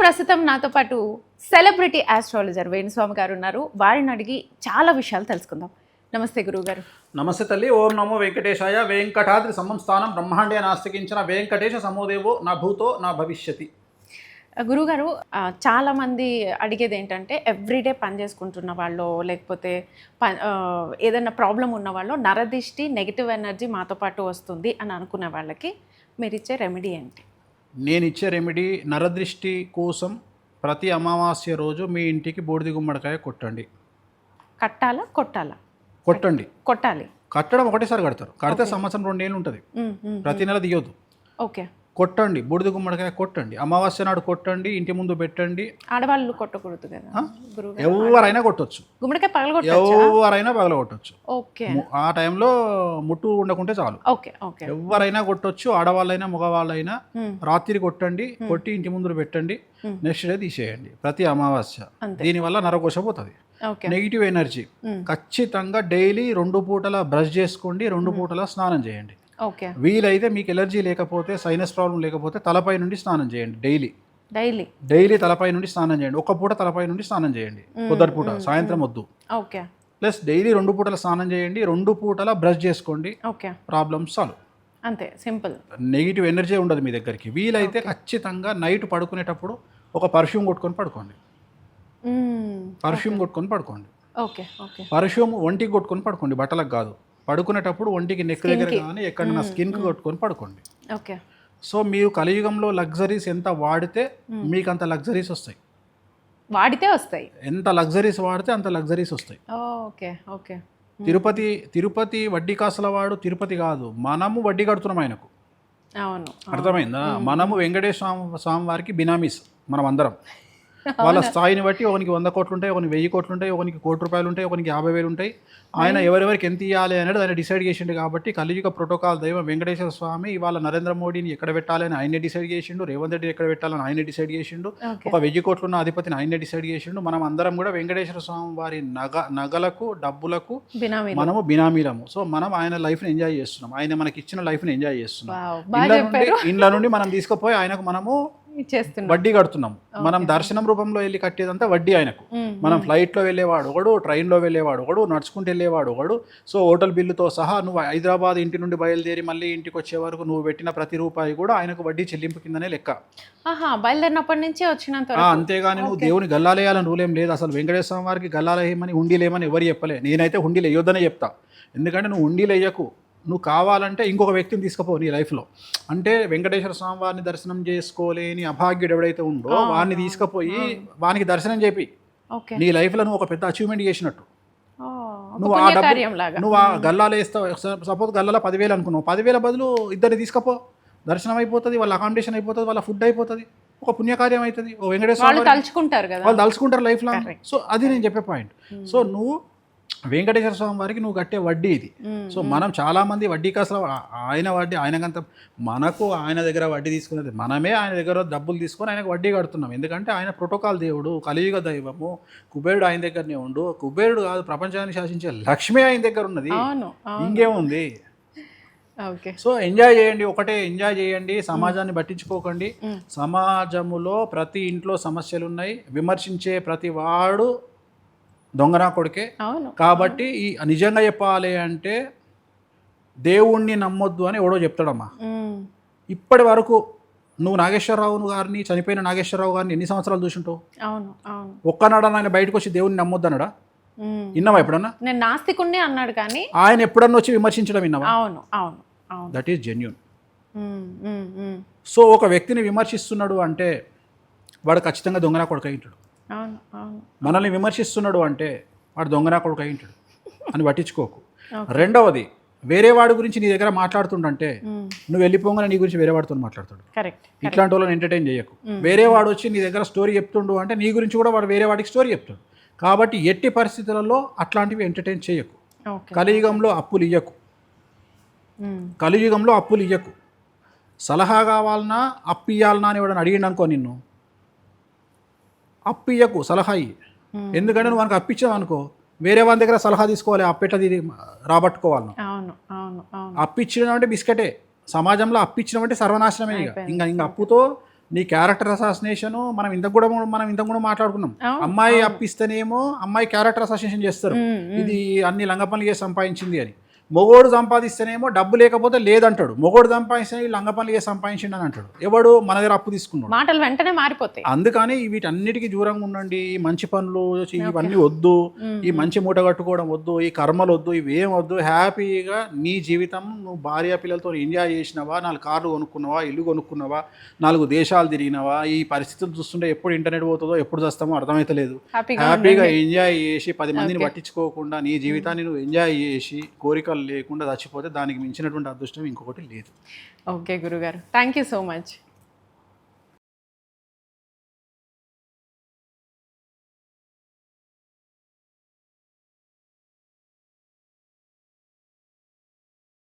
ప్రస్తుతం నాతో పాటు సెలబ్రిటీ ఆస్ట్రాలజర్ వేణుస్వామి గారు ఉన్నారు. వారిని అడిగి చాలా విషయాలు తెలుసుకుందాం. నమస్తే గురువుగారు. నమస్తే తల్లి. ఓం నమో వెంకటేశాయ. వెంకటాద్రి సంస్థానం బ్రహ్మాండే నాస్తికించిన వెంకటేశ సమోదేవో నా భూతో నా భవిష్యతి. గురువుగారు, చాలామంది అడిగేది ఏంటంటే ఎవ్రీడే పని చేసుకుంటున్న వాళ్ళు, లేకపోతే ఏదైనా ప్రాబ్లం ఉన్న వాళ్ళు, నరదిష్టి నెగిటివ్ ఎనర్జీ మాతో పాటు వస్తుంది అని అనుకునే వాళ్ళకి మీరు ఇచ్చే రెమెడీ ఏంటి? నేను ఇచ్చే రెమెడీ, నరదృష్టి కోసం ప్రతి అమావాస్య రోజు మీ ఇంటికి బూడిద గుమ్మడికాయ కొట్టండి. కట్టాలా కొట్టాలా? కొట్టండి. కొట్టాలి. కట్టడం ఒకటేసారి కడతారు. కడితే సంవత్సరం 2 ఏళ్ళు ఉంటుంది. ప్రతి నెల తీయొద్దు. ఓకే. కొట్టండి, బూడిద గుమ్మడికాయ కొట్టండి. అమావాస్య నాడు కొట్టండి, ఇంటి ముందు పెట్టండి. ఆడవాళ్ళు కొట్టకూడదు కదా? ఎవరైనా కొట్టొచ్చు. గుమ్మడికాయ పగలగొట్టు, ఎవరైనా పగలగొట్టొచ్చు. ఓకే. ఆ టైంలో ముట్టు ఉండకుంటే చాలు. Okay okay. ఎవరైనా కొట్టొచ్చు, ఆడవాళ్ళైనా మగవాళ్ళైనా. రాత్రి కొట్టండి, కొట్టి ఇంటి ముందు పెట్టండి, నెక్స్ట్ డే తీసేయండి. ప్రతి అమావాస్య. దీనివల్ల నరకోశ పోతుంది. Negative energy. ఖచ్చితంగా డైలీ 2 పూటల బ్రష్ చేసుకోండి, 2 పూటల స్నానం చేయండి. ఓకే. వీలైతే మీకు ఎలర్జీ లేకపోతే, సైనస్ ప్రాబ్లం లేకపోతే తలపై నుండి స్నానం చేయండి. డైలీ తలపై నుండి స్నానం చేయండి. 1 పూట తలపై నుండి స్నానం చేయండి, పొద్దుటి పూట, సాయంత్రం వద్దు. ఓకే. ప్లస్ డైలీ 2 పూటల స్నానం చేయండి, 2 పూటల బ్రష్ చేసుకోండి. ఓకే. Problems solve. అంతే, సింపుల్. నెగిటివ్ ఎనర్జీ ఉండదు మీ దగ్గరికి. వీలైతే ఖచ్చితంగా నైట్ పడుకునేటప్పుడు ఒక పర్ఫ్యూమ్ కొట్టుకొని పడుకోండి. Okay okay. పర్ఫ్యూమ్ ఒంటికి కొట్టుకొని పడుకోండి, బట్టలకు కాదు. పడుకునేటప్పుడు ఒంటికి నెక్ దగ్గర కానీ ఎక్కడన్నా స్కిన్కి కొట్టుకొని పడుకోండి. ఓకే. సో మీరు కలియుగంలో లగ్జరీస్ ఎంత వాడితే మీకు అంత లగ్జరీస్ వస్తాయి. ఎంత లగ్జరీస్ వాడితే అంత లగ్జరీస్ వస్తాయి. Okay okay. తిరుపతి వడ్డీ కాసుల వాడు తిరుపతి కాదు, మనము వడ్డీ కడుతున్నాం ఆయనకు. అవును, అర్థమైందా? మనము వెంకటేశ్వర స్వామి వారికి బినామీస్ మనం అందరం. వాళ్ళ స్థాయిని బట్టి ఒకనికి 100 కోట్లు ఉంటాయి, ఒకనికి 1000 కోట్లు ఉంటాయి, ఒకనికి ₹1,00,000 ఉంటాయి, ఒకనికి 50,000 ఉంటాయి. ఆయన ఎవరెవరికి ఎంత ఇవ్వాలి అనేది ఆయన డిసైడ్ చేసిండు. కాబట్టి కలియుగ ప్రోటోకాల్ దైవం వెంకటేశ్వర స్వామి ఇవాళ నరేంద్ర మోడీని ఎక్కడ పెట్టాలని ఆయనే డిసైడ్ చేసిండు, రేవంత్ రెడ్డి ఎక్కడ పెట్టాలని ఆయనే డిసైడ్ చేసిండు, ఒక 1000 కోట్లు ఉన్న అధిపతిని ఆయనే డిసైడ్ చేసిండు. మనం అందరం కూడా వెంకటేశ్వర స్వామి వారి నగలకు డబ్బులకు మనము బినామీలము. సో మనం ఆయన లైఫ్ని ఎంజాయ్ చేస్తున్నాం, ఆయన మనకి ఇచ్చిన లైఫ్ని ఎంజాయ్ చేస్తున్నాం. ఇండ్ల నుండి మనం తీసుకుపోయి ఆయనకు మనము వడ్డీ కడుతున్నాం. మనం దర్శనం రూపంలో వెళ్ళి కట్టేదంతా వడ్డీ ఆయనకు. మనం ఫ్లైట్లో వెళ్ళేవాడు ఒకడు, ట్రైన్లో వెళ్ళేవాడు ఒకడు, నడుచుకుంటూ వెళ్ళేవాడు ఒకడు. సో హోటల్ బిల్లుతో సహా నువ్వు హైదరాబాద్ ఇంటి నుండి బయలుదేరి మళ్ళీ ఇంటికి వచ్చే వరకు నువ్వు పెట్టిన ప్రతి రూపాయి కూడా ఆయనకు వడ్డీ చెల్లింపు కిందనే లెక్క. బయలుదేరినప్పటి నుంచి వచ్చినంత. అంతేగాని నువ్వు దేవుని గల్లాలేయాలని రూల్ ఏం లేదు. అసలు వెంకటేశ్వర స్వామి వారికి గల్లాలేయమని, హుండీలేయమని ఎవరు చెప్పలే. నేనైతే హుండీలు వేయొద్దనే చెప్తా. ఎందుకంటే నువ్వు హుండీలు వేయకు. నువ్వు కావాలంటే ఇంకొక వ్యక్తిని తీసుకుపో నీ లైఫ్లో. అంటే వెంకటేశ్వర స్వామి వారిని దర్శనం చేసుకోలేని అభాగ్యుడు ఎవడైతే ఉందో వారిని తీసుకుపోయి వానికి దర్శనం చేపి నీ లైఫ్లో నువ్వు ఒక పెద్ద అచీవ్మెంట్ చేసినట్టు. నువ్వు ఆ డబ్బు నువ్వు ఆ గల్లాలు వేస్తావు. సపోజ్ గల్లాలో 10,000 అనుకున్నావు, 10,000 బదులు ఇద్దరిని తీసుకుపో, దర్శనం అయిపోతుంది, వాళ్ళ అకామిడేషన్ అయిపోతుంది, వాళ్ళ ఫుడ్ అయిపోతుంది, ఒక పుణ్యకార్యం అవుతుంది. ఓ వెంకటేశ్వర వాళ్ళు తలుచుకుంటారు లైఫ్ లాంగ్. సో అది నేను చెప్పే పాయింట్. సో నువ్వు వెంకటేశ్వర స్వామి వారికి నువ్వు కట్టే వడ్డీ ఇది. సో మనం చాలామంది వడ్డీ కాసులు ఆయన వడ్డీ ఆయనకంత, మనకు ఆయన దగ్గర వడ్డీ తీసుకునేది మనమే ఆయన దగ్గర డబ్బులు తీసుకొని ఆయనకు వడ్డీ కడుతున్నాం. ఎందుకంటే ఆయన ప్రోటోకాల్ దేవుడు, కలియుగ దైవము. కుబేరుడు ఆయన దగ్గరనే ఉండు. కుబేరుడు కాదు, ప్రపంచాన్ని శాసించే లక్ష్మి ఆయన దగ్గర ఉన్నది. ఇంకేముంది? సో ఎంజాయ్ చేయండి, ఒకటే ఎంజాయ్ చేయండి. సమాజాన్ని పట్టించుకోకండి. సమాజములో ప్రతి ఇంట్లో సమస్యలు ఉన్నాయి. విమర్శించే ప్రతి వాడు దొంగనా కొడుకే. కాబట్టి ఈ నిజంగా చెప్పాలి అంటే దేవుణ్ణి నమ్మొద్దు అని ఎవడో చెప్తాడమ్మా. ఇప్పటి వరకు నువ్వు నాగేశ్వరరావు గారిని, చనిపోయిన నాగేశ్వరరావు గారిని ఎన్ని సంవత్సరాలు చూసుంటావు? ఒక్కనాడు ఆయన బయటకు వచ్చి దేవుణ్ణి నమ్మొద్దు అన్నాడా? విన్నావా ఎప్పుడన్నా? నేను నాస్తికుణ్ణి అన్నాడు కానీ ఆయన ఎప్పుడన్నా వచ్చి విమర్శించడం విన్నావా? That is genuine. సో ఒక వ్యక్తిని విమర్శిస్తున్నాడు అంటే వాడు ఖచ్చితంగా దొంగనా కొడుకు అయి ఉంటాడు. మనల్ని విమర్శిస్తున్నాడు అంటే వాడు దొంగనా కొడుకు అయి ఉంటాడు అని పట్టించుకోకు. రెండవది, వేరే వాడి గురించి నీ దగ్గర మాట్లాడుతుండంటే నువ్వు వెళ్ళిపోగానే నీ గురించి వేరే వాడితో మాట్లాడతాడు. ఇట్లాంటి వాళ్ళని ఎంటర్టైన్ చేయకు. వేరే వాడు వచ్చి నీ దగ్గర స్టోరీ చెప్తుండు అంటే నీ గురించి కూడా వాడు వేరే వాడికి స్టోరీ చెప్తాడు. కాబట్టి ఎట్టి పరిస్థితులలో అట్లాంటివి ఎంటర్టైన్ చేయకు. కలియుగంలో అప్పులు ఇయ్యకు. సలహా కావాలన్నా అప్పు ఇవ్వాలన్నా అని వాడిని అడిగిండు అనుకో, నిన్ను అప్పు ఇయ్యకు, సలహా ఇయ్యి. ఎందుకంటే నువ్వు మనకు అప్పిచ్చావు అనుకో, వేరే వాళ్ళ దగ్గర సలహా తీసుకోవాలి, అప్పెట్లా రాబట్టుకోవాలి. అప్పిచ్చడం అంటే బిస్కెటే. సమాజంలో అప్పిచ్చడం అంటే సర్వనాశనమే. ఇంకా అప్పుతో నీ క్యారెక్టర్ అసాసినేషన్ మనం ఇంతకు కూడా మాట్లాడుకున్నాం. అవును, అమ్మాయి అప్పిస్తేనేమో అమ్మాయి క్యారెక్టర్ అసాసినేషన్ చేస్తారు, ఇది అన్ని లంగ పనులు చేసి సంపాదించింది అని. మొగోడు సంపాదిస్తేనేమో డబ్బు లేకపోతే లేదంటాడు, మొగోడు సంపాదిస్తే లంగ పనులు చేసి సంపాదించిండు అని అంటాడు. ఎవడు మన దగ్గర అప్పు తీసుకున్నాడు. మాటలు వెంటనే మారిపోతాయి. అందుకని వీటన్నిటికీ దూరంగా ఉండండి. ఈ మంచి పనులు ఇవన్నీ వద్దు, ఈ మంచి మూట కట్టుకోవడం వద్దు, ఈ కర్మలు వద్దు, ఇవేం వద్దు. హ్యాపీగా నీ జీవితం నువ్వు భార్య పిల్లలతో ఎంజాయ్ చేసినావా, 4 కార్లు కొనుక్కున్నావా, ఇల్లు కొనుక్కున్నావా, 4 దేశాలు తిరిగినావా. ఈ పరిస్థితులు చూస్తుంటే ఎప్పుడు ఇంటర్నెట్ పోతుందో ఎప్పుడు చేస్తామో అర్థమైతలేదు. హ్యాపీగా ఎంజాయ్ చేసి 10 మందిని పట్టించుకోకుండా నీ జీవితాన్ని నువ్వు ఎంజాయ్ చేసి కోరికలు లేకుండా చచ్చిపోతే దానికి మించినటువంటి అదృష్టం ఇంకొకటి లేదు. ఓకే గురుగారు, థ్యాంక్ యూ సో మచ్.